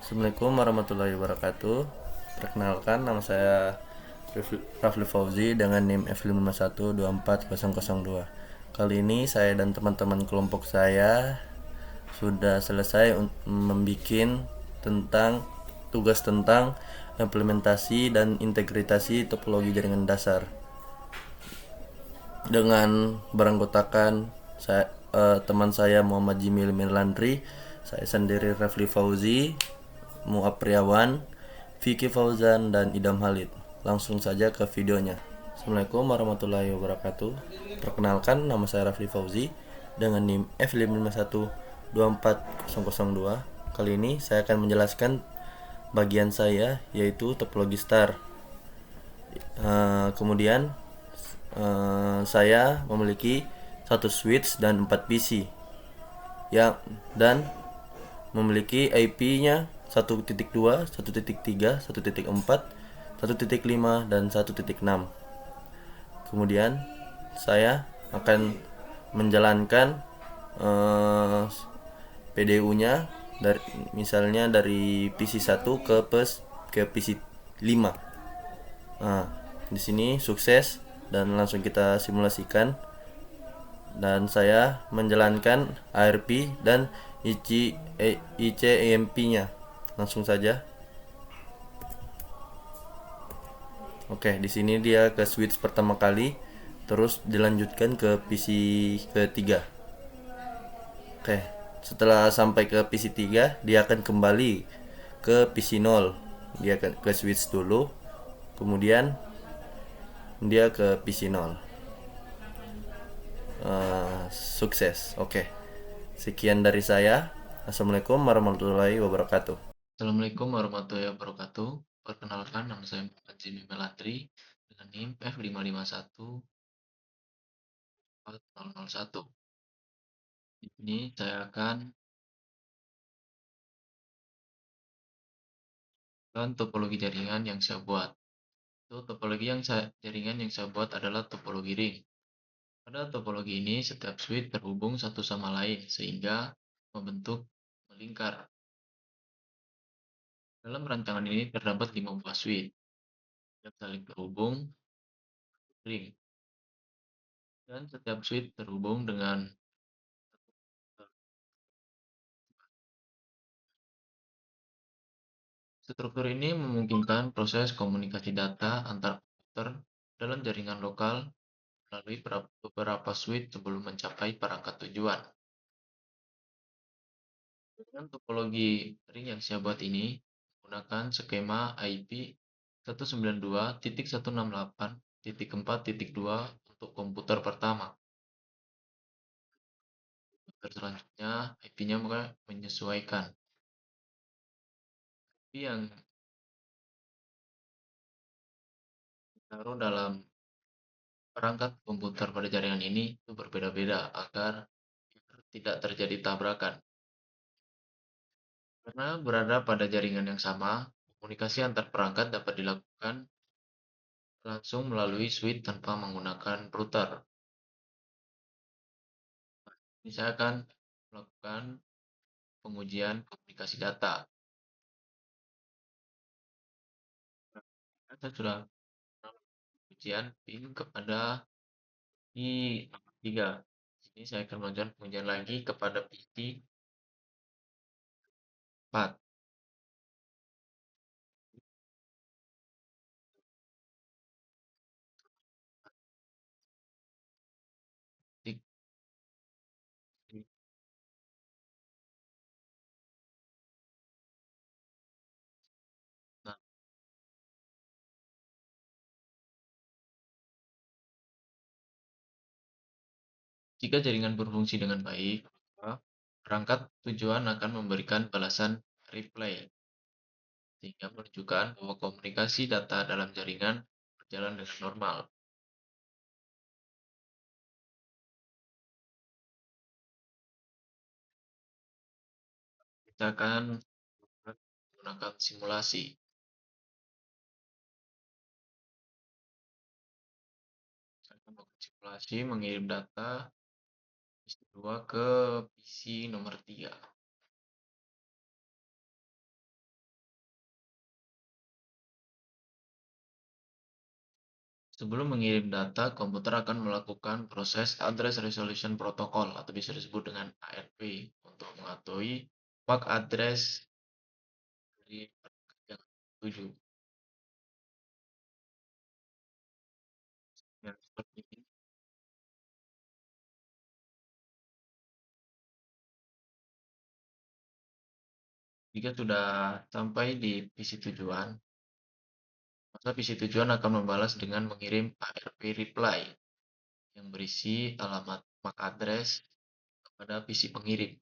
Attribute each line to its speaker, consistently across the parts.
Speaker 1: Assalamualaikum warahmatullahi wabarakatuh. Perkenalkan, nama saya Rafli Fauzi dengan NIM F5512402. Kali ini saya dan teman-teman kelompok saya sudah selesai membuat tentang tugas tentang implementasi dan integritasi topologi jaringan dasar dengan beranggotakan teman saya Muhammad Jimil Mirlandri, saya sendiri Rafli Fauzi, Muapriawan, Vicky Fauzan, dan Idam Halid. Langsung saja ke videonya. Assalamualaikum warahmatullahi wabarakatuh. Perkenalkan, nama saya Rafli Fauzi dengan NIM F5512402. Kali ini saya akan menjelaskan bagian saya, yaitu topologi star. Kemudian saya memiliki satu switch dan 4 PC ya, dan memiliki IP-nya 1.2, 1.3, 1.4, 1.5, dan 1.6. Kemudian saya akan menjalankan PDU-nya dari misalnya dari PC 1 ke PC 5. Nah, di sini sukses dan langsung kita simulasikan, dan saya menjalankan ARP dan ICEMP-nya. Langsung saja. Oke, di sini dia ke switch pertama kali, terus dilanjutkan ke PC ketiga. Oke, setelah sampai ke PC 3, dia akan kembali ke PC 0. Dia akan ke switch dulu, kemudian dia ke PC 0. Sukses. Oke. Sekian dari saya. Assalamualaikum warahmatullahi wabarakatuh.
Speaker 2: Assalamualaikum warahmatullahi wabarakatuh. Perkenalkan, nama saya Muhammad Jimmy Melatri dengan NIM F5514001. Di sini saya akan topologi jaringan yang saya buat. Jaringan yang saya buat adalah topologi ring. Pada topologi ini, setiap switch terhubung satu sama lain sehingga membentuk melingkar. Dalam rancangan ini terdapat 5 buah switch yang saling terhubung ring, dan setiap switch terhubung dengan struktur ini memungkinkan proses komunikasi data antar komputer dalam jaringan lokal melalui beberapa switch sebelum mencapai perangkat tujuan. Dengan topologi ring yang saya buat ini menggunakan skema IP 192.168.4.2 untuk komputer pertama. Komputer selanjutnya IP-nya menyesuaikan. IP yang ditaruh dalam perangkat komputer pada jaringan ini itu berbeda-beda agar tidak terjadi tabrakan. Karena berada pada jaringan yang sama, komunikasi antar perangkat dapat dilakukan langsung melalui switch tanpa menggunakan router. Ini saya akan melakukan pengujian komunikasi data. Saya sudah melakukan pengujian pin kepada PC nomor 3. Ini saya akan melakukan pengujian lagi kepada PC 4. Nah, jika jaringan berfungsi dengan baik, maka perangkat tujuan akan memberikan balasan replay, sehingga menunjukkan bahwa komunikasi data dalam jaringan berjalan dengan normal. Kita akan menggunakan simulasi. Saya akan melakukan simulasi mengirim data PC 2 ke PC nomor 3. Sebelum mengirim data, komputer akan melakukan proses Address Resolution Protocol atau bisa disebut dengan ARP untuk mengetahui MAC address dari perangkat yang dituju. Yang seperti ini. Jika sudah sampai di PC tujuan, maka PC tujuan akan membalas dengan mengirim ARP reply yang berisi alamat MAC address kepada PC pengirim.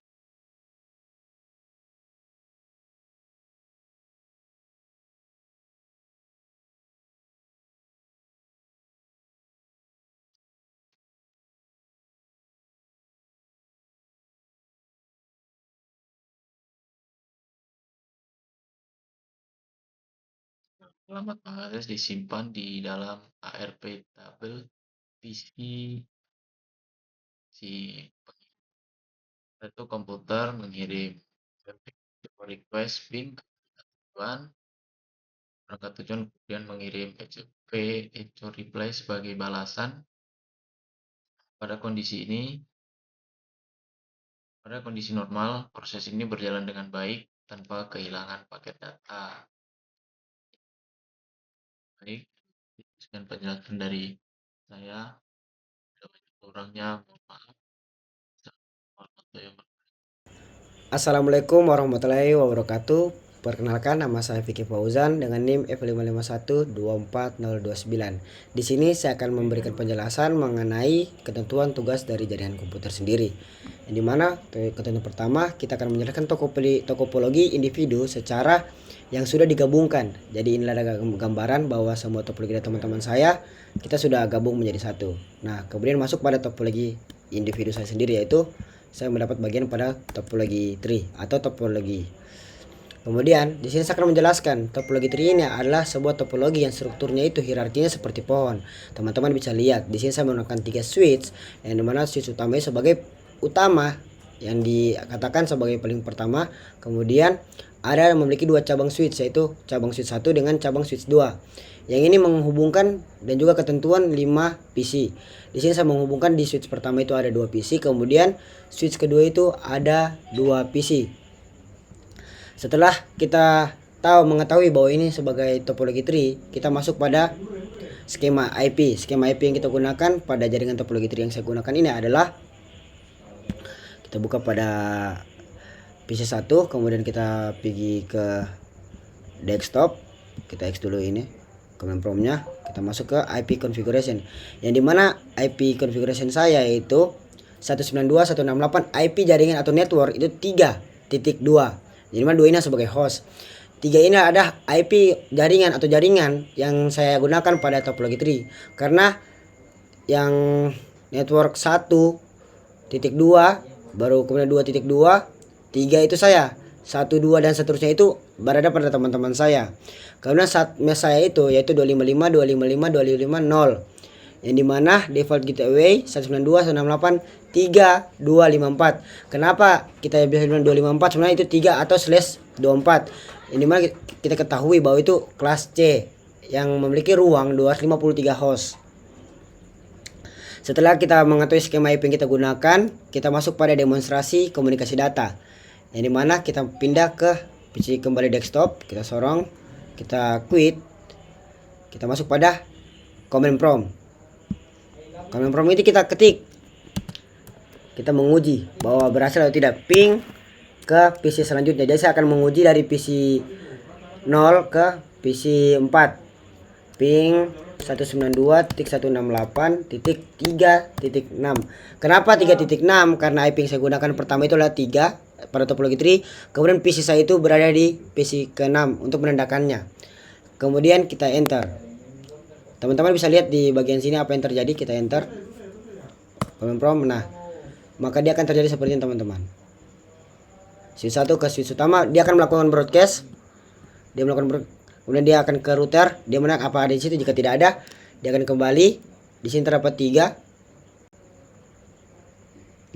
Speaker 2: Alamat MAC address disimpan di dalam ARP tabel PC si pengirim. Itu komputer mengirim request ping ke tujuan, perangkat tujuan kemudian mengirim echo reply sebagai balasan. Pada kondisi normal, proses ini berjalan dengan baik tanpa kehilangan paket data. Baik, sekian penjelasan dari saya. Ada banyak kurangnya, mohon maaf.
Speaker 3: Assalamualaikum warahmatullahi wabarakatuh. Perkenalkan, nama saya Vicky Fauzan dengan NIM F551-24029. Di sini saya akan memberikan penjelasan mengenai ketentuan tugas dari jaringan komputer sendiri. Yang dimana ketentuan pertama kita akan menjelaskan topologi individu secara yang sudah digabungkan. Jadi inilah ada gambaran bahwa semua topologi dari teman-teman saya kita sudah gabung menjadi satu. Nah, kemudian masuk pada topologi individu saya sendiri, yaitu saya mendapat bagian pada topologi tree atau topologi. Kemudian di sini saya akan menjelaskan topologi tree ini adalah sebuah topologi yang strukturnya itu hierarkinya seperti pohon. Teman-teman bisa lihat di sini saya menggunakan 3 switch, yang dimana switch utamanya sebagai utama yang dikatakan sebagai paling pertama. Kemudian ada yang memiliki 2 cabang switch, yaitu cabang switch 1 dengan cabang switch 2. Yang ini menghubungkan dan juga ketentuan 5 PC. Di sini saya menghubungkan di switch pertama itu ada 2 PC, kemudian switch kedua itu ada 2 PC. Setelah kita mengetahui bahwa ini sebagai topologi tree, kita masuk pada skema IP. Skema IP yang kita gunakan pada jaringan topologi tree yang saya gunakan ini adalah, kita buka pada PC 1, kemudian kita pergi ke desktop, kita X dulu ini command promptnya, kita masuk ke IP configuration, yang dimana IP configuration saya itu 192.168. IP jaringan atau network itu 3.2. Jadi mana 2 ini sebagai host, 3 ini ada IP jaringan atau jaringan yang saya gunakan pada topologi tree. Karena yang network 1.2 baru kemudian 2.2, 3 itu saya, 1, 2 dan seterusnya itu berada pada teman-teman saya. Karena saat mes saya itu yaitu 255, 255, 255, 0, yang dimana default gateway 192.168.3.254. Kenapa kita bisa bilang 254? Sebenarnya itu 3 atau /24. Yang dimana kita ketahui bahwa itu kelas C yang memiliki ruang 253 host. Setelah kita mengetahui skema IP yang kita gunakan, kita masuk pada demonstrasi komunikasi data, yang dimana kita pindah ke PC kembali desktop, kita sorong, kita quit, kita masuk pada command prompt. Command prompt itu kita ketik, kita menguji bahwa berhasil atau tidak ping ke PC selanjutnya. Jadi saya akan menguji dari PC 0 ke PC 4, ping 192.168.3.6. Kenapa 3.6? Karena IP yang saya gunakan pertama itu adalah 3 pada topologi tree. Kemudian PC saya itu berada di PC ke-6 untuk menandakannya. Kemudian kita enter. Teman-teman bisa lihat di bagian sini apa yang terjadi. Kita enter command prompt. Nah, maka dia akan terjadi seperti ini teman-teman. Switch 1 ke switch utama, dia akan melakukan broadcast. Kemudian dia akan ke router, dia menang apa ada di situ. Jika tidak ada, dia akan kembali. Di sini terdapat 3.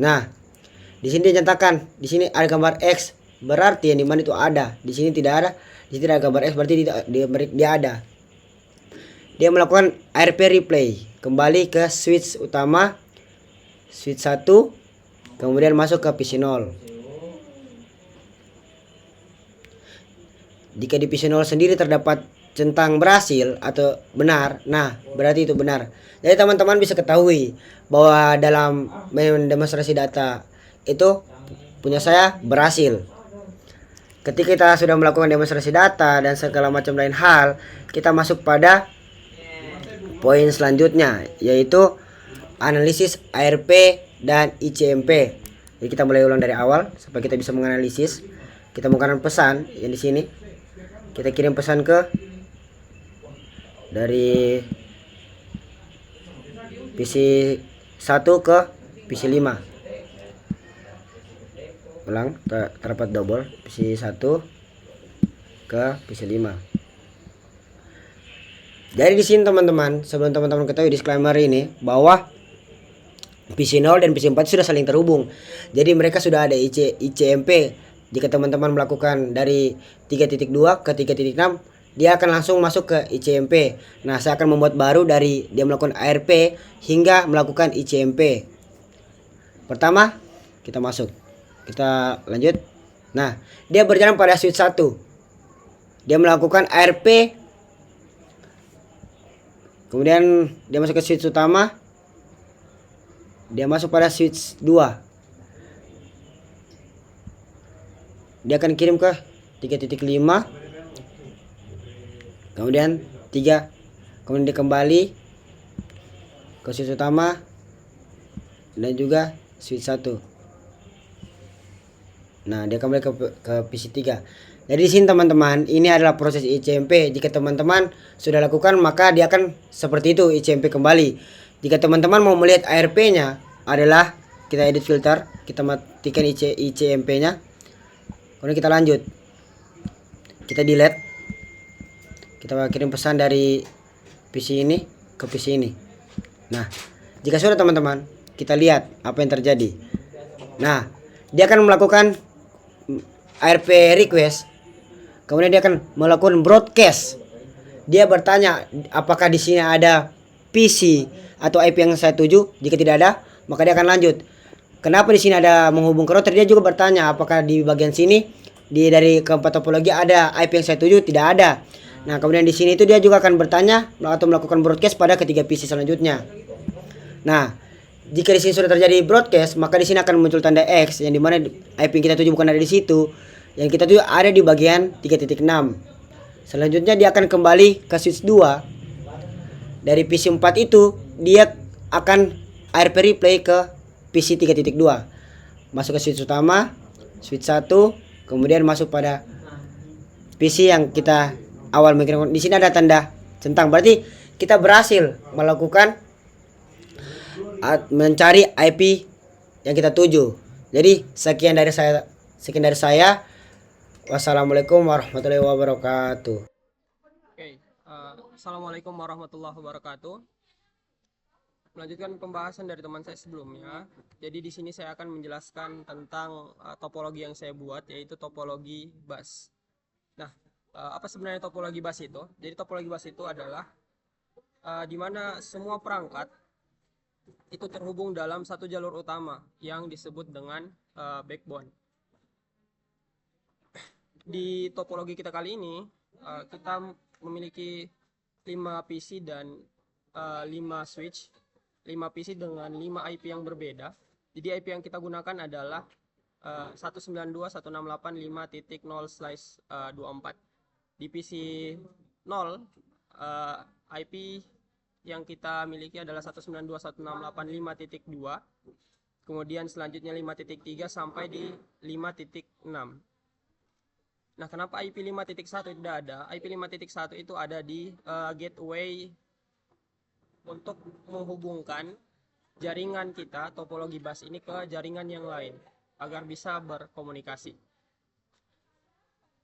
Speaker 3: Nah, di sini dinyatakan, di sini ada gambar X, berarti yang dimana itu ada. Di sini tidak ada. Di sini tidak ada gambar X, berarti dia ada. dia melakukan ARP replay, kembali ke switch utama, switch 1, kemudian masuk ke PC 0. Jika di PC 0 sendiri terdapat centang berhasil atau benar, nah berarti itu benar. Jadi teman-teman bisa ketahui bahwa dalam mendemonstrasi data itu punya saya berhasil. Ketika kita sudah melakukan demonstrasi data dan segala macam lain hal, kita masuk pada poin selanjutnya, yaitu analisis ARP dan ICMP. Jadi kita mulai ulang dari awal supaya kita bisa menganalisis. Kita menggunakan pesan yang di sini. Kita kirim pesan ke dari PC 1 ke PC 5. Ulang, terdapat double PC 1 ke PC 5. Jadi di sini teman-teman, sebelum teman-teman ketahui disclaimer ini bahwa PC 0 dan PC 4 sudah saling terhubung. Jadi mereka sudah ada ICMP. Jika teman-teman melakukan dari 3.2 ke 3.6, dia akan langsung masuk ke ICMP. Nah, saya akan membuat baru dari dia melakukan ARP hingga melakukan ICMP. Pertama, kita masuk. Kita lanjut. Nah, dia berjalan pada switch 1. Dia melakukan ARP. Kemudian dia masuk ke switch utama. Dia masuk pada switch 2. Dia akan kirim ke 3.5. Kemudian 3. Kemudian dia kembali ke switch utama dan juga switch 1. Nah, dia kembali ke PC 3. Jadi di sini teman-teman, ini adalah proses ICMP. Jika teman-teman sudah lakukan, maka dia akan seperti itu ICMP kembali. Jika teman-teman mau melihat ARP-nya, adalah kita edit filter, kita matikan ICMP-nya. Kemudian kita lanjut. Kita delete. Kita kirim pesan dari PC ini ke PC ini. Nah, jika sudah teman-teman, kita lihat apa yang terjadi. Nah, dia akan melakukan ARP request, kemudian dia akan melakukan broadcast. Dia bertanya apakah di sini ada PC atau IP yang saya tuju. Jika tidak ada, maka dia akan lanjut. Kenapa di sini ada menghubung ke router? Dia juga bertanya apakah di bagian sini dari keempat topologi ada IP yang saya tuju. Tidak ada. Nah, kemudian di sini itu dia juga akan bertanya atau melakukan broadcast pada ketiga PC selanjutnya. Nah, jika di sini sudah terjadi broadcast, maka di sini akan muncul tanda X yang dimana IP yang kita tuju bukan ada di situ. Yang kita tuju ada di bagian 3.6. Selanjutnya dia akan kembali ke switch 2. Dari PC 4 itu dia akan ARP replay ke PC 3.2. Masuk ke switch utama, switch 1, kemudian masuk pada PC yang kita awal mengirim. Di sini ada tanda centang, berarti kita berhasil melakukan mencari IP yang kita tuju. Jadi sekian dari saya. Wassalamualaikum warahmatullahi wabarakatuh.
Speaker 4: Oke, assalamualaikum warahmatullahi wabarakatuh. Melanjutkan pembahasan dari teman saya sebelumnya. Jadi di sini saya akan menjelaskan tentang topologi yang saya buat, yaitu topologi bus. Nah, apa sebenarnya topologi bus itu? Jadi topologi bus itu adalah di mana semua perangkat itu terhubung dalam satu jalur utama yang disebut dengan backbone. Di topologi kita kali ini kita memiliki 5 PC dan 5 switch, 5 PC dengan 5 IP yang berbeda. Jadi IP yang kita gunakan adalah 192.168.5.0/24. Di PC 0 IP yang kita miliki adalah 192.168.5.2. Kemudian selanjutnya 5.3 sampai di 5.6. Nah, kenapa IP 5.1 tidak ada? IP 5.1 itu ada di gateway untuk menghubungkan jaringan kita, topologi bus ini ke jaringan yang lain agar bisa berkomunikasi.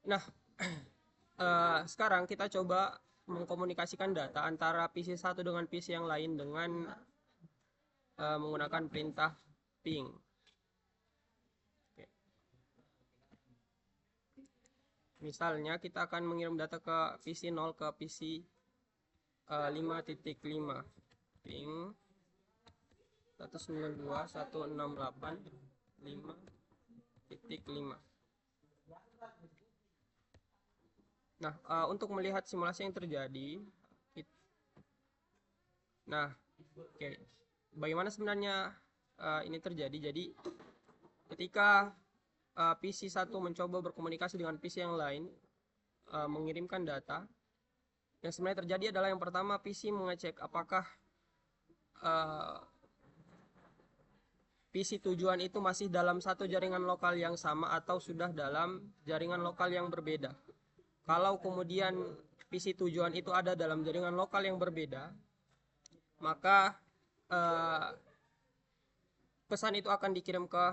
Speaker 4: Nah, sekarang kita coba mengkomunikasikan data antara PC 1 dengan PC yang lain dengan menggunakan perintah ping. Misalnya kita akan mengirim data ke PC 0 ke PC 5.5 ping 192.168.5.5. Nah, untuk melihat simulasi yang terjadi, nah, oke, bagaimana sebenarnya ini terjadi? Jadi, ketika PC 1 mencoba berkomunikasi dengan PC yang lain, mengirimkan data, yang sebenarnya terjadi adalah yang pertama PC mengecek apakah PC tujuan itu masih dalam satu jaringan lokal yang sama atau sudah dalam jaringan lokal yang berbeda. Kalau kemudian PC tujuan itu ada dalam jaringan lokal yang berbeda, maka pesan itu akan dikirim ke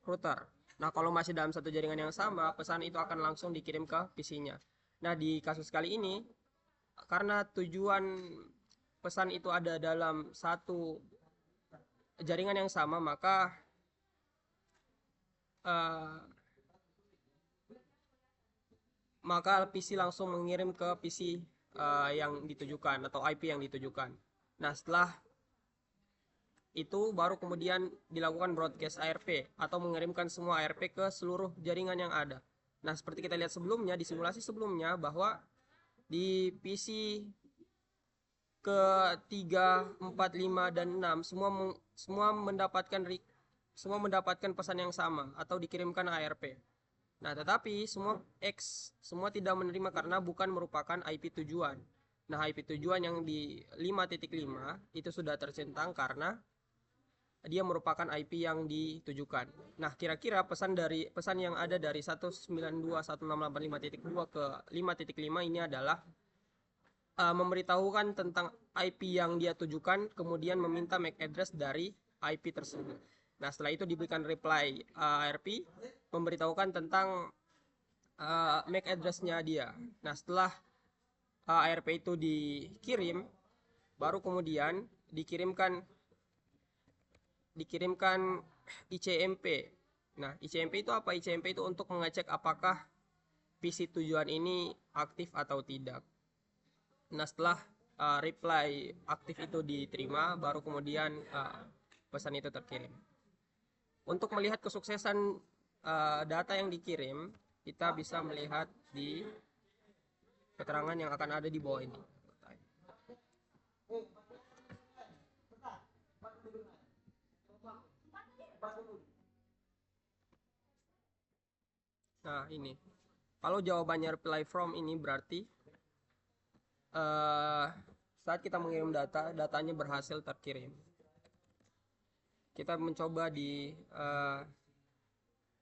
Speaker 4: router. Nah, kalau masih dalam satu jaringan yang sama, pesan itu akan langsung dikirim ke PC-nya. Nah, di kasus kali ini, karena tujuan pesan itu ada dalam satu jaringan yang sama, maka PC langsung mengirim ke PC yang ditujukan atau IP yang ditujukan. Nah, setelah itu baru kemudian dilakukan broadcast ARP atau mengirimkan semua ARP ke seluruh jaringan yang ada. Nah, seperti kita lihat sebelumnya, di simulasi sebelumnya, bahwa di PC ke 3, 4, 5, dan 6 semua mendapatkan pesan yang sama atau dikirimkan ARP. Nah, tetapi semua tidak menerima karena bukan merupakan IP tujuan. Nah, IP tujuan yang di 5.5 itu sudah tercentang karena dia merupakan IP yang ditujukan. Nah, kira-kira pesan yang ada dari 192.168.5.2 ke 5.5 ini adalah memberitahukan tentang IP yang dia tujukan, kemudian meminta MAC address dari IP tersebut. Nah, setelah itu diberikan reply ARP memberitahukan tentang MAC address-nya dia. Nah, setelah ARP itu dikirim, baru kemudian dikirimkan ICMP. Nah, ICMP itu apa? ICMP itu untuk mengecek apakah PC tujuan ini aktif atau tidak. Nah, setelah reply aktif itu diterima, baru kemudian pesan itu terkirim. Untuk melihat kesuksesan data yang dikirim, kita bisa melihat di keterangan yang akan ada di bawah ini. Nah, ini. Kalau jawabannya reply from ini berarti saat kita mengirim datanya berhasil terkirim. Kita mencoba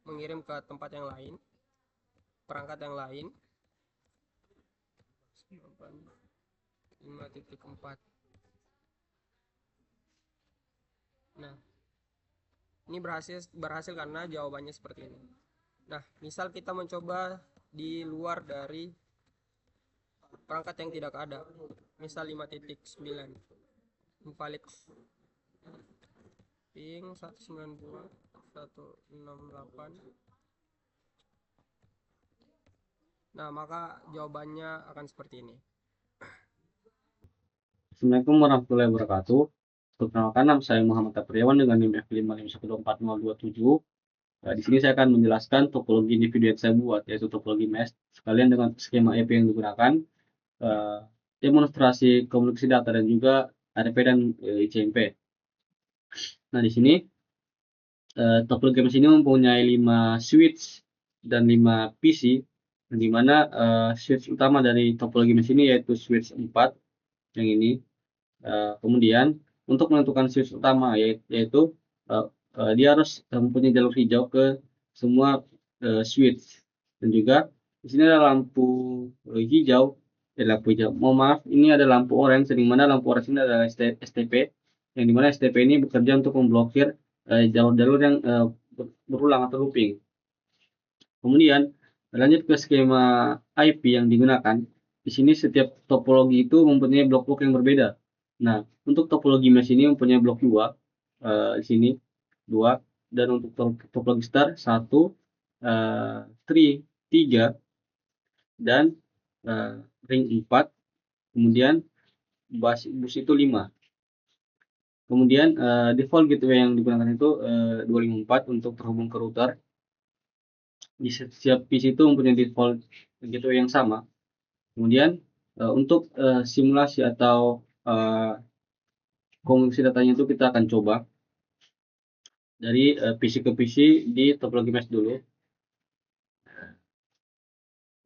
Speaker 4: mengirim ke tempat yang lain, perangkat yang lain. 5.4. Nah, ini berhasil karena jawabannya seperti ini. Nah, misal kita mencoba di luar dari perangkat yang tidak ada, misal 5.9 invalid ping 192.168. Nah, maka jawabannya akan seperti ini.
Speaker 5: Assalamualaikum warahmatullahi wabarakatuh. Perkenalkan, nama saya Muhammad Apriawan dengan NIM F5512427. Nah, di sini saya akan menjelaskan topologi individu yang saya buat, yaitu topologi mesh, sekalian dengan skema IP yang digunakan, demonstrasi komunikasi data dan juga ARP dan ICMP. Nah, di sini topologi mesh ini mempunyai 5 switch dan 5 PC, di mana switch utama dari topologi mesh ini yaitu switch 4 yang ini. Kemudian untuk menentukan switch utama yaitu dia harus mempunyai jalur hijau ke semua switch, dan juga di sini ada lampu hijau. Mohon maaf, ini ada lampu orange, di mana lampu orange ini adalah STP, yang dimana STP ini bekerja untuk memblokir jalur-jalur yang berulang atau looping. Kemudian lanjut ke skema IP yang digunakan. Di sini setiap topologi itu mempunyai blok-blok yang berbeda. Nah, untuk topologi mesh ini mempunyai blok 2, di sini 2, dan untuk topologi star 1, tree 3, dan ring 4, kemudian bus itu 5. Kemudian default gateway yang digunakan itu 254 untuk terhubung ke router. Di setiap PC itu mempunyai default gateway yang sama. Kemudian untuk simulasi atau komunikasi datanya itu kita akan coba dari PC ke PC di topologi mesh dulu.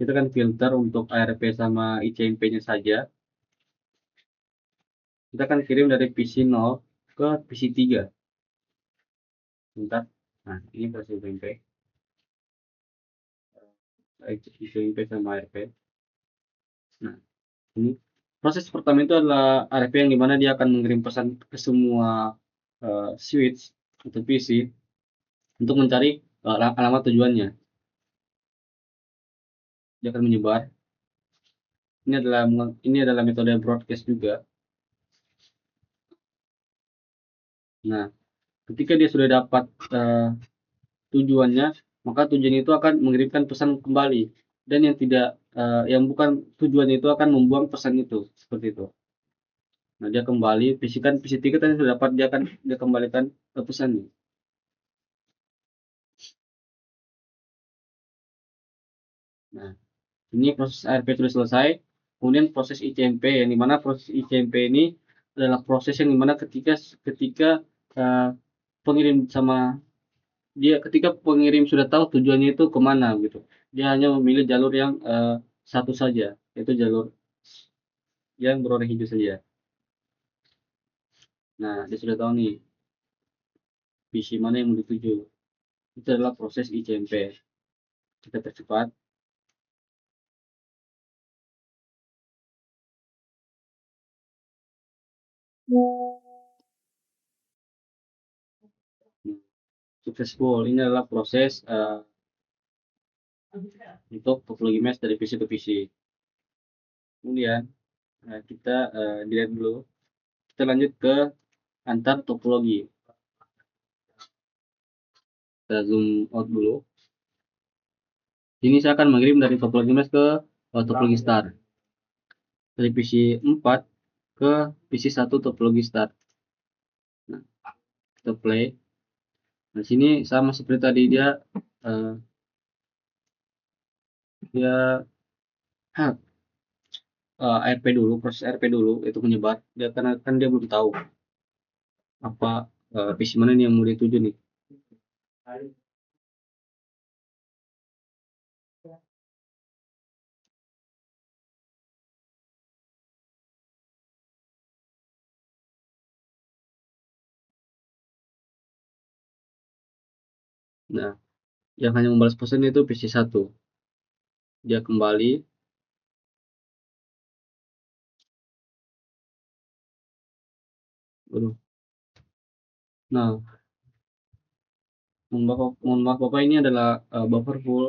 Speaker 5: Kita akan filter untuk ARP sama ICMP-nya saja. Kita akan kirim dari PC 0 ke PC 3. Bentar. Nah, ini proses ICMP. ICMP sama ARP. Nah, ini proses pertama itu adalah ARP yang dimana dia akan mengirim pesan ke semua switch atau PC untuk mencari alamat tujuannya. Dia akan menyebar. Ini adalah metode broadcast juga. Nah, ketika dia sudah dapat tujuannya, maka tujuan itu akan mengirimkan pesan kembali, dan yang bukan tujuannya itu akan membuang pesan itu, seperti itu. Nah, dia kembali, PC 3 tadi sudah dapat, dia kembalikan pesannya. Nah, ini proses ARP sudah selesai. Kemudian proses ICMP, yang dimana proses ICMP ini adalah proses yang dimana ketika ketika pengirim sudah tahu tujuannya itu kemana gitu, dia hanya memilih jalur yang satu saja, yaitu jalur yang berwarna hijau saja. Nah, dia sudah tahu nih PC mana yang mau dituju. Itu adalah proses ICMP. Kita percepat. Successful. Ini adalah proses untuk topologi mesh dari PC ke PC. Kemudian kita dilihat dulu. Kita lanjut ke antar topologi. Kita zoom out dulu. Ini saya akan mengirim dari topologi mesh ke topologi start. Dari PC 4 ke PC 1 topologi start. Nah, kita play. Nah, sini sama seperti tadi, dia ARP dulu, proses ARP dulu itu menyebar. Karena kan dia belum tahu apa PC mana nih yang mau dituju nih. Nah, yang hanya membalas pesan itu PC 1. Dia kembali. Nah, mohon maaf Bapak, ini adalah buffer full,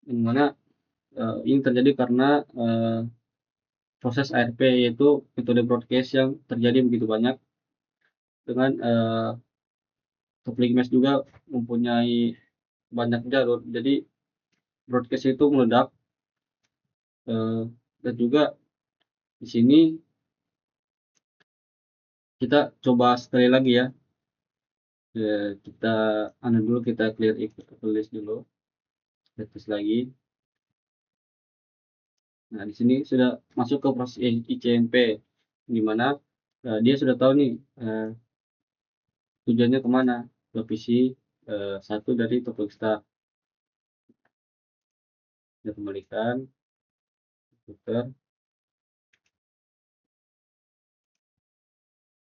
Speaker 5: yang mana ini terjadi karena proses ARP, yaitu metode broadcast yang terjadi begitu banyak, dengan topologi mesh juga mempunyai banyak jalur, jadi broadcast itu meledak. Dan juga di sini kita coba sekali lagi ya. Kita clear list dulu, tes lagi. Nah, di sini sudah masuk ke proses ICMP, di mana dia sudah tahu nih tujuannya kemana, ke PC 1 dari topologi start. Kita kembalikan, putar.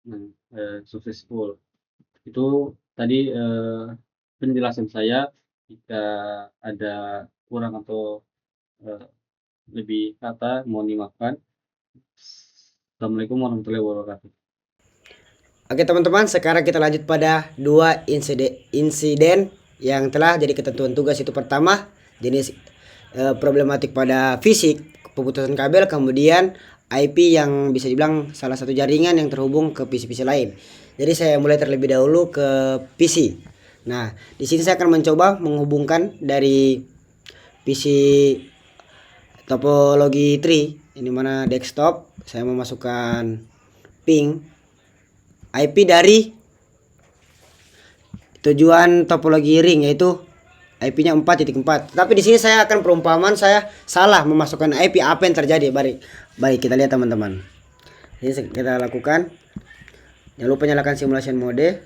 Speaker 5: Nah, successful. Itu tadi penjelasan saya. Jika ada kurang atau lebih kata, mohon dimaafkan. Assalamualaikum warahmatullahi wabarakatuh.
Speaker 3: Oke teman-teman, sekarang kita lanjut pada dua insiden yang telah jadi ketentuan tugas. Itu pertama, jenis problematik pada fisik, pemutusan kabel, kemudian IP yang bisa dibilang salah satu jaringan yang terhubung ke PC-PC lain. Jadi saya mulai terlebih dahulu ke PC. Nah, di sini saya akan mencoba menghubungkan dari PC topologi 3 ini mana desktop, saya memasukkan ping IP dari tujuan topologi ring, yaitu IP-nya 4.4. Tapi di sini saya akan perumpamaan saya salah memasukkan IP, apa yang terjadi? Baik kita lihat teman-teman. Ini kita lakukan. Jangan lupa nyalakan simulation mode.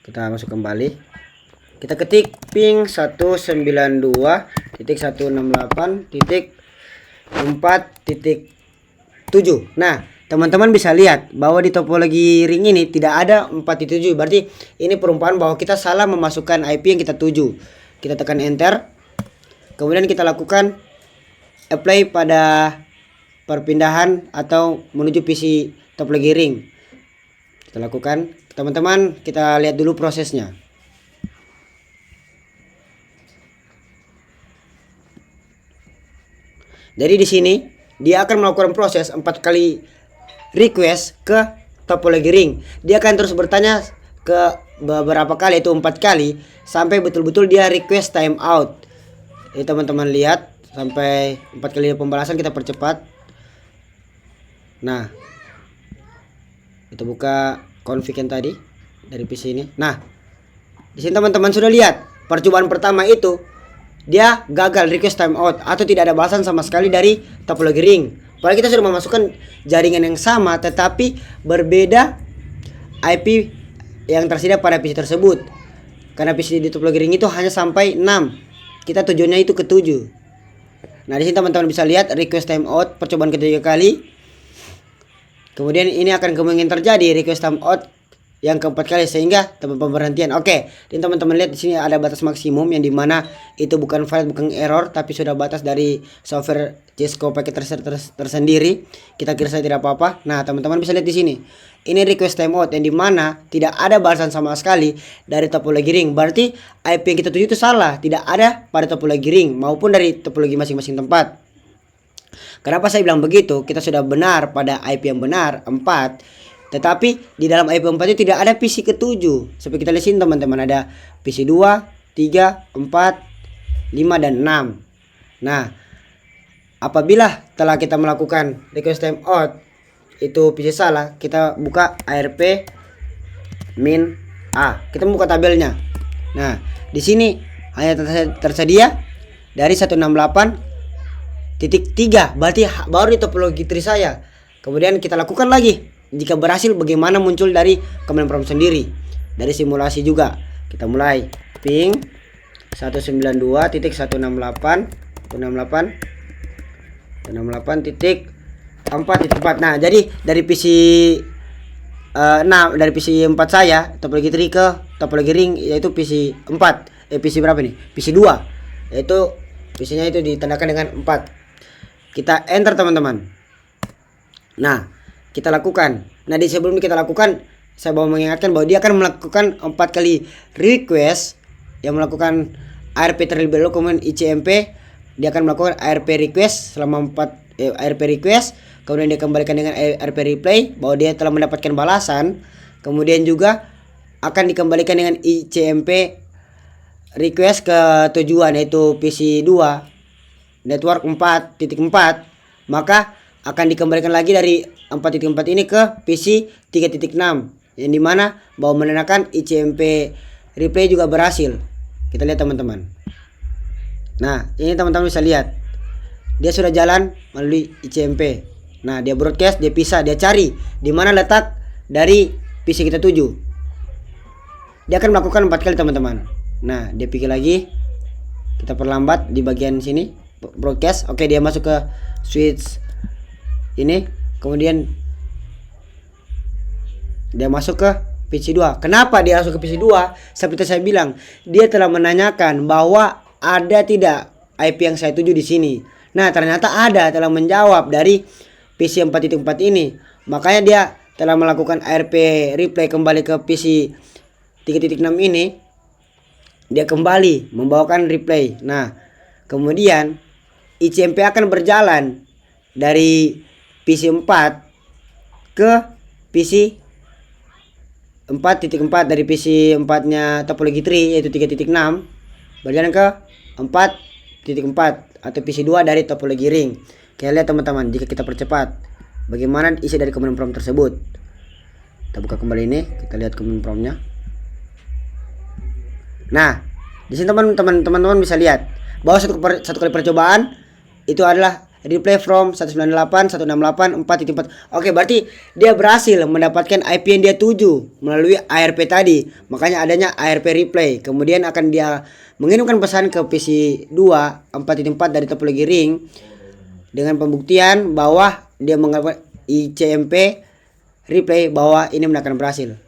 Speaker 3: Kita masuk kembali. Kita ketik ping 192.168.4.7. Nah, teman-teman bisa lihat bahwa di topologi ring ini tidak ada 4.7. Berarti ini perumpamaan bahwa kita salah memasukkan IP yang kita tuju. Kita tekan enter. Kemudian kita lakukan apply pada perpindahan atau menuju PC topologi ring. Kita lakukan. Teman-teman, kita lihat dulu prosesnya. Jadi di sini dia akan melakukan proses 4 kali request ke topologi ring. Dia akan terus bertanya ke beberapa kali, itu 4 kali, sampai betul-betul dia request timeout. Jadi teman-teman lihat sampai 4 kali pembalasan. Kita percepat. Nah, kita buka config yang tadi dari PC ini. Nah, di sini teman-teman sudah lihat percobaan pertama itu dia gagal request timeout atau tidak ada balasan sama sekali dari topologi ring. Padahal kita sudah memasukkan jaringan yang sama tetapi berbeda IP yang tersedia pada PC tersebut. Karena PC di topologi ring itu hanya sampai 6. Kita tujuannya itu ke 7. Nah, di sini teman-teman bisa lihat request timeout percobaan ketiga kali. Kemudian ini akan kemungkinan terjadi request timeout yang keempat kali sehingga tempat pemberhentian. Oke, dan teman-teman lihat di sini ada batas maksimum yang dimana itu bukan valid, bukan error, tapi sudah batas dari software Cisco paket tersendiri. Kita kira saja tidak apa-apa. Nah, teman-teman bisa lihat di sini. Ini request timeout yang dimana tidak ada balasan sama sekali dari topologi ring. Berarti IP yang kita tuju itu salah, tidak ada pada topologi ring maupun dari topologi masing-masing tempat. Kenapa saya bilang begitu? Kita sudah benar pada IP yang benar 4. Tetapi di dalam IP 4 itu tidak ada PC ke-7. Seperti kita lihat sini teman-teman, ada PC 2, 3, 4, 5 dan 6. Nah, apabila telah kita melakukan request timeout itu PC salah, kita buka ARP min A. Kita buka tabelnya. Nah, di sini hanya tersedia dari 168.3. Berarti baru di topologi tree saya. Kemudian kita lakukan lagi. Jika berhasil, bagaimana muncul dari command prompt sendiri, dari simulasi juga. Kita mulai ping 192.168.4.4. Nah, jadi dari PC dari PC 4 saya topologi tree ke topologi ring yaitu PC 4. PC berapa nih? PC 2. Yaitu PC-nya itu ditandakan dengan 4. Kita enter teman-teman. Nah, kita lakukan. Nah, di sebelum kita lakukan, saya mau mengingatkan bahwa dia akan melakukan 4 kali request yang melakukan ARP terlebih dahulu, kemudian ICMP. Dia akan melakukan ARP request selama 4 ARP request, kemudian dia kembalikan dengan ARP replay bahwa dia telah mendapatkan balasan. Kemudian juga akan dikembalikan dengan ICMP request ke tujuan yaitu PC 2 network 4.4. Maka akan dikembalikan lagi dari 4.4 ini ke PC 3.6 yang dimana bahwa menandakan ICMP replay juga berhasil. Kita lihat teman-teman. Nah, ini teman-teman bisa lihat dia sudah jalan melalui ICMP. Nah, dia broadcast, dia pisah, dia cari di mana letak dari PC kita tuju. Dia akan melakukan 4 kali teman-teman. Nah, dia pikir lagi. Kita perlambat di bagian sini broadcast. Oke, dia masuk ke switch ini, kemudian dia masuk ke PC 2. Kenapa dia masuk ke PC 2? Seperti saya bilang, dia telah menanyakan bahwa ada tidak IP yang saya tuju di sini. Nah, ternyata ada, telah menjawab dari PC 4.4 ini. Makanya dia telah melakukan ARP replay kembali ke PC 3.6 ini. Dia kembali membawakan replay. Nah, kemudian ICMP akan berjalan dari PC 4 ke PC 4.4, dari PC 4 nya topologi tree yaitu 3.6 berjalan ke 4.4. atau PC2 dari topologi ring. Kita lihat teman-teman, jika kita percepat bagaimana isi dari command prompt tersebut. Kita buka kembali ini, kita lihat command prompt-nya. Nah, di sini teman-teman bisa lihat bahwa satu kali percobaan itu adalah replay from 198, 168, 4.4. Oke, berarti dia berhasil mendapatkan IP yang dia tuju melalui ARP tadi. Makanya adanya ARP replay. Kemudian akan dia mengirimkan pesan ke PC2 4.4 dari topologi ring dengan pembuktian bahwa dia mengalami ICMP replay bahwa ini akan berhasil.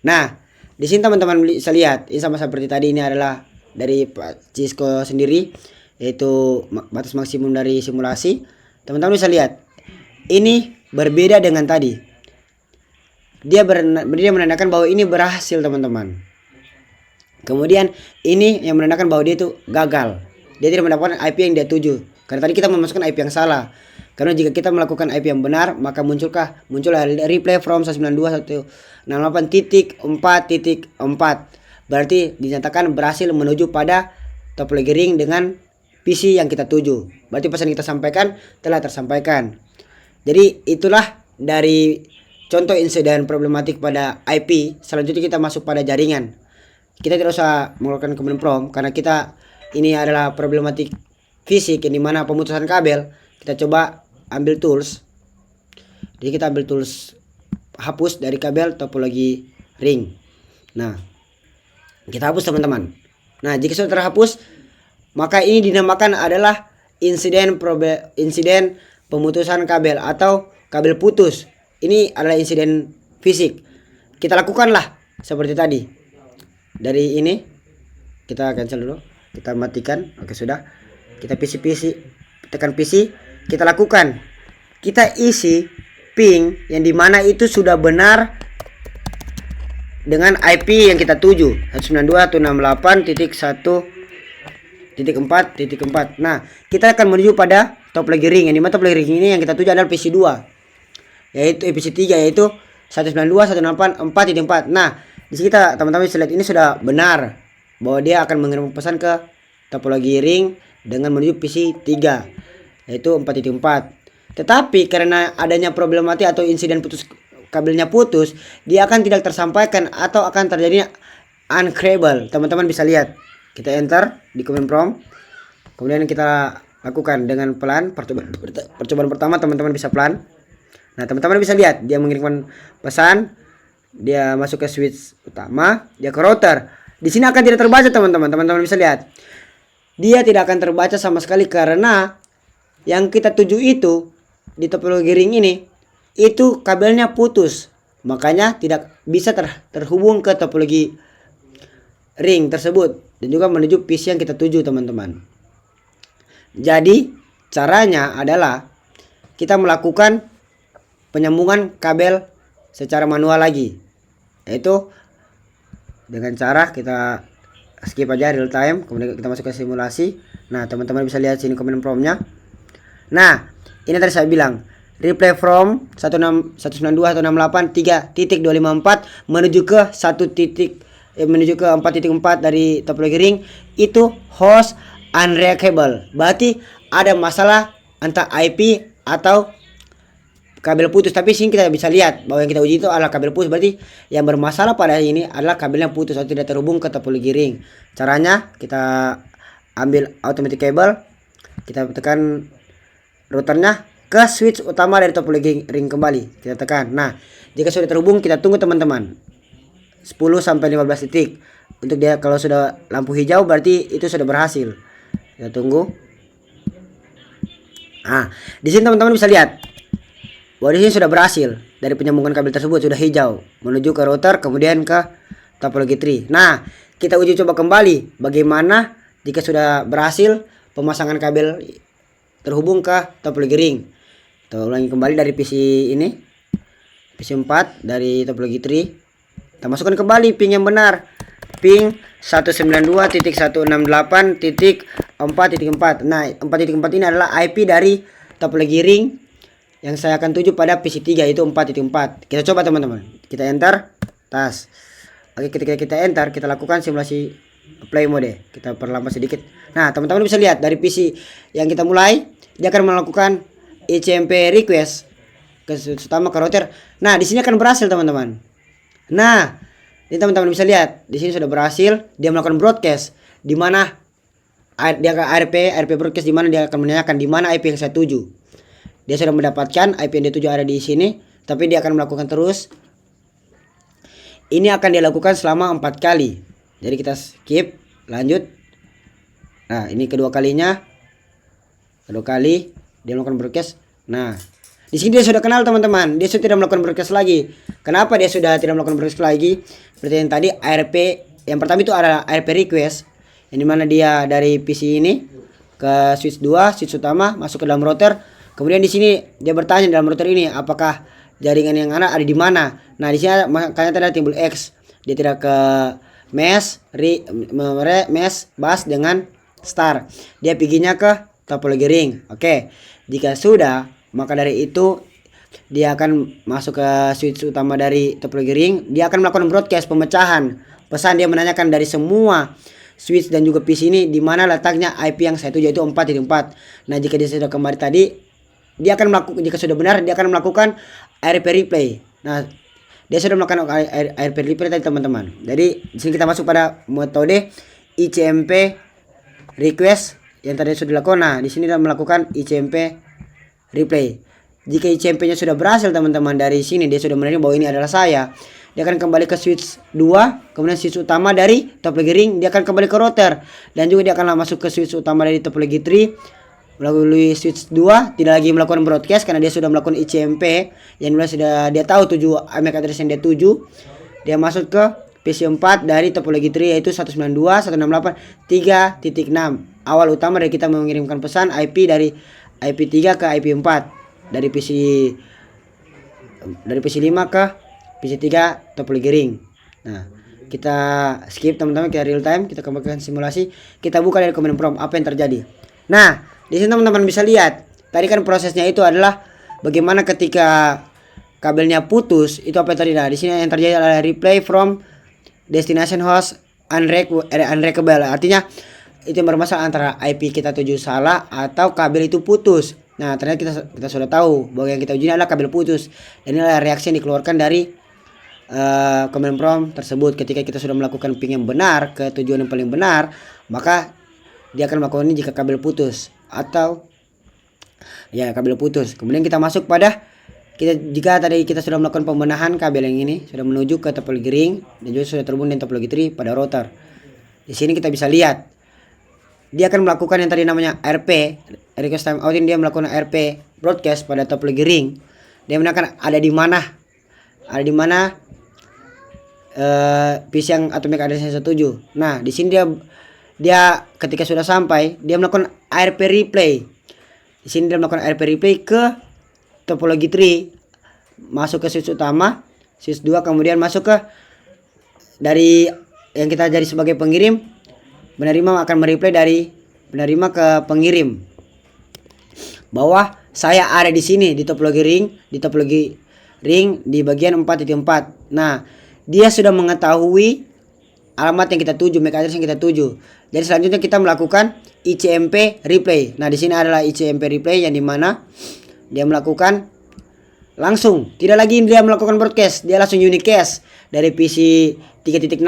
Speaker 3: Nah, di sini teman-teman bisa lihat, ini sama seperti tadi, ini adalah dari Pak Cisco sendiri, yaitu batas maksimum dari simulasi. Teman-teman bisa lihat, ini berbeda dengan tadi. Dia menandakan bahwa ini berhasil teman-teman. Kemudian ini yang menandakan bahwa dia itu gagal. Dia tidak mendapatkan IP yang dia tuju. Karena tadi kita memasukkan IP yang salah. Karena jika kita melakukan IP yang benar, maka muncullah replay from 192.168.4.4. Berarti dinyatakan berhasil menuju pada topologi ring dengan PC yang kita tuju. Berarti pesan yang kita sampaikan telah tersampaikan. Jadi itulah dari contoh insiden problematik pada IP. Selanjutnya kita masuk pada jaringan. Kita tidak usah mengeluarkan command prompt karena kita ini adalah problematik fisik yang dimana pemutusan kabel. Kita coba ambil tools. Jadi kita ambil tools hapus dari kabel topologi ring. Nah, kita hapus teman-teman. Nah, jika sudah terhapus, maka ini dinamakan adalah insiden pemutusan kabel atau kabel putus. Ini adalah insiden fisik. Kita lakukanlah seperti tadi. Dari ini kita cancel dulu, kita matikan. Oke, sudah. Kita PC, tekan PC, kita lakukan. Kita isi ping yang dimana itu sudah benar dengan IP yang kita tuju, 192.168.1.4.4. Nah, kita akan menuju pada topologi ring yang dimana topologi ring ini yang kita tuju adalah PC2, yaitu PC3, yaitu 192.168.4.4. Nah, di sini kita teman-teman bisa lihat ini sudah benar bahwa dia akan mengirim pesan ke topologi ring dengan menuju PC3, yaitu 4.4. Tetapi karena adanya problematik atau insiden kabelnya putus, dia akan tidak tersampaikan atau akan terjadi uncable. Teman-teman bisa lihat. Kita enter di command prompt. Kemudian kita lakukan dengan pelan. Percobaan pertama teman-teman bisa pelan. Nah, teman-teman bisa lihat dia mengirimkan pesan. Dia masuk ke switch utama, dia ke router. Di sini akan tidak terbaca teman-teman. Teman-teman bisa lihat. Dia tidak akan terbaca sama sekali karena yang kita tuju itu di topologi ring ini itu kabelnya putus. Makanya tidak bisa terhubung ke topologi ring tersebut dan juga menuju PC yang kita tuju teman-teman. Jadi caranya adalah kita melakukan penyambungan kabel secara manual lagi, yaitu dengan cara kita skip aja real time, kemudian kita masuk ke simulasi. Nah, teman-teman bisa lihat sini command prompt-nya. Nah, ini tadi saya bilang replay from 192.168.3.254 menuju ke 4.4 dari topologi ring itu host unreachable. Berarti ada masalah entah IP atau kabel putus. Tapi sini kita bisa lihat bahwa yang kita uji itu adalah kabel putus. Berarti yang bermasalah pada ini adalah kabelnya putus atau tidak terhubung ke topologi ring. Caranya kita ambil automatic cable, kita tekan routernya ke switch utama dari topologi ring kembali. Kita tekan. Nah, jika sudah terhubung kita tunggu teman-teman 10-15 detik. Untuk dia kalau sudah lampu hijau berarti itu sudah berhasil. Kita tunggu. Nah, di sini teman-teman bisa lihat bahwa di sini sudah berhasil dari penyambungan kabel tersebut sudah hijau menuju ke router kemudian ke topologi tree. Nah, kita uji coba kembali bagaimana jika sudah berhasil pemasangan kabel terhubung ke topologi ring. Kita ulangi kembali dari PC ini, PC 4 dari topologi tree. Kita masukkan kembali ping yang benar, ping 192.168.4.4. Nah, 4.4 ini adalah IP dari topologi ring yang saya akan tuju pada PC3 yaitu 4.4. Kita coba teman-teman. Kita enter. Tas. Oke, ketika kita enter, kita lakukan simulasi play mode. Kita perlambat sedikit. Nah, teman-teman bisa lihat dari PC yang kita mulai, dia akan melakukan ICMP request ke switch utama, ke router. Nah, di sini akan berhasil, teman-teman. Nah, ini teman-teman bisa lihat, di sini sudah berhasil dia melakukan broadcast di mana dia ke ARP broadcast, di mana dia akan menanyakan di mana IP yang saya tuju. Dia sudah mendapatkan IP yang dia tuju ada di sini, tapi dia akan melakukan terus. Ini akan dia lakukan selama 4 kali. Jadi kita skip, lanjut. Nah, ini kedua kalinya. Kedua kali dia melakukan broadcast. Nah, di sini dia sudah kenal, teman-teman. Dia sudah tidak melakukan broadcast lagi. Kenapa dia sudah tidak melakukan broadcast lagi? Seperti yang tadi ARP yang pertama itu ada ARP request, yang dimana dia dari PC ini ke switch 2, switch utama, masuk ke dalam router. Kemudian di sini dia bertanya dalam router ini apakah jaringan yang ada di mana. Nah, di sini makanya tadi timbul X. Dia tidak ke mesh, mesh, bus dengan star. Dia perginya ke topologi ring. Oke. Jika sudah, maka dari itu dia akan masuk ke switch utama dari topologi ring. Dia akan melakukan broadcast pemecahan pesan. Dia menanyakan dari semua switch dan juga PC ini di mana letaknya IP yang saya tuju, yaitu 4.4. Nah, jika dia sudah kembali tadi, dia akan melakukan, jika sudah benar, dia akan melakukan ARP replay. Nah, dia sudah melakukan ARP replay tadi, teman-teman. Jadi di sini kita masuk pada metode ICMP request yang tadi sudah dilakukan. Nah, di sini dia melakukan ICMP replay. Jika ICMP-nya sudah berhasil, teman-teman, dari sini dia sudah menerima bahwa ini adalah saya. Dia akan kembali ke switch 2, kemudian switch utama dari topologi ring, dia akan kembali ke router, dan juga dia akan masuk ke switch utama dari topologi 3 melalui switch 2, tidak lagi melakukan broadcast karena dia sudah melakukan ICMP yang sudah dia tahu tuju MAC address yang dia tuju. Dia masuk ke PC4 dari topologi 3 yaitu 192.168.3.6. Awal utama dari kita mengirimkan pesan IP dari IP3 ke IP4, dari PC5 ke PC3 topologi ring. Nah, kita skip, teman-teman, kita real time, kita kembalikan simulasi, kita buka dari command prompt apa yang terjadi. Nah, di sini teman-teman bisa lihat, tadi kan prosesnya itu adalah bagaimana ketika kabelnya putus, itu apa yang terjadi. Nah, di sini yang terjadi adalah replay from destination host unreachable. Artinya itu yang bermasalah antara IP kita tuju salah atau kabel itu putus. Nah, ternyata kita sudah tahu bahwa yang kita uji adalah kabel putus. Dan ini adalah reaksi yang dikeluarkan dari command prompt tersebut. Ketika kita sudah melakukan ping yang benar ke tujuan yang paling benar, maka dia akan melakukan ini jika kabel putus atau ya kabel putus. Kemudian kita masuk pada jika tadi kita sudah melakukan pembenahan kabel yang ini sudah menuju ke topologi ring dan juga sudah terhubung dengan topologi 3 pada router. Di sini kita bisa lihat dia akan melakukan yang tadi namanya RP request time out. Ini dia melakukan RP broadcast pada topologi ring. Dia menanyakan ada di mana PC yang atomic address 17. Nah, di sini dia ketika sudah sampai, dia melakukan ARP replay. Di sini dia melakukan ARP replay ke topologi 3, masuk ke switch utama, switch 2, kemudian masuk ke dari yang kita jadi sebagai pengirim, penerima akan mereplay dari penerima ke pengirim bahwa saya ada di sini di topologi ring di bagian 4.4. Nah, dia sudah mengetahui alamat yang kita tuju, MAC address yang kita tuju. Jadi selanjutnya kita melakukan ICMP replay. Nah, di sini adalah ICMP replay yang dimana dia melakukan langsung, tidak lagi dia melakukan broadcast, dia langsung unicast dari PC 3.6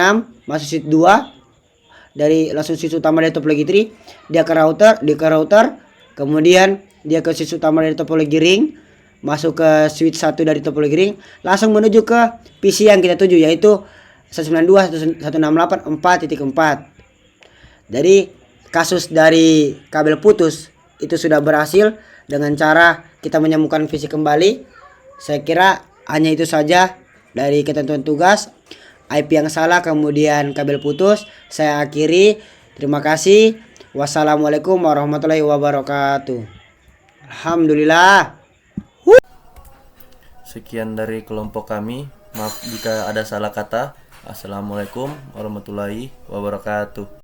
Speaker 3: masuk switch 2, dari langsung switch utama dari topologi 3, dia ke router, kemudian dia ke switch utama dari topologi ring, masuk ke switch 1 dari topologi ring, langsung menuju ke PC yang kita tuju yaitu 192.168.4.4. Jadi kasus dari kabel putus itu sudah berhasil dengan cara kita menyambungkan PC kembali. Saya kira hanya itu saja dari ketentuan tugas. IP yang salah kemudian kabel putus. Saya akhiri. Terima kasih. Wassalamualaikum warahmatullahi wabarakatuh. Alhamdulillah.
Speaker 1: Sekian dari kelompok kami. Maaf jika ada salah kata. Assalamualaikum warahmatullahi wabarakatuh.